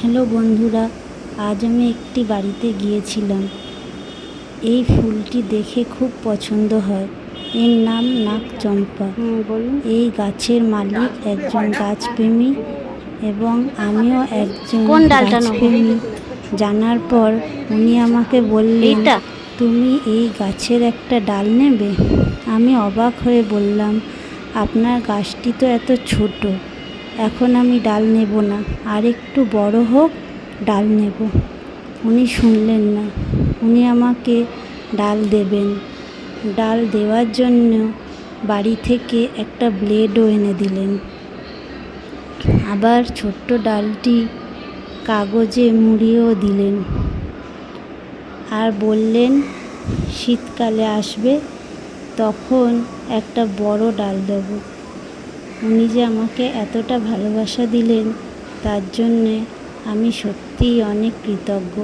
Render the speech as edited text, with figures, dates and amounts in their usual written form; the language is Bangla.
হ্যালো বন্ধুরা, আজ আমি একটি বাড়িতে গিয়েছিলাম। এই ফুলটি দেখে খুব পছন্দ হয়। এর নাম নাগচম্পা। এই গাছের মালিক একজন গাছপ্রেমী এবং আমিও একজন গাছপ্রেমী। জানার পর উনি আমাকে বললেন, তুমি এই গাছের একটা ডাল নেবে? আমি অবাক হয়ে বললাম, আপনার গাছটি তো এত ছোট, এখন আমি ডাল নেব না, আর একটু বড় হোক, ডাল নেব। উনি শুনলেন না, উনি আমাকে ডাল দেবেন। ডাল দেওয়ার জন্য বাড়ি থেকে একটা ব্লেডও এনে দিলেন। আবার ছোট্ট ডালটি কাগজে মুড়িয়েও দিলেন, আর বললেন শীতকালে আসবে, তখন একটা বড় ডাল দেব। উনি যে আমাকে এতটা ভালোবাসা দিলেন, তার জন্যে আমি সত্যিই অনেক কৃতজ্ঞ।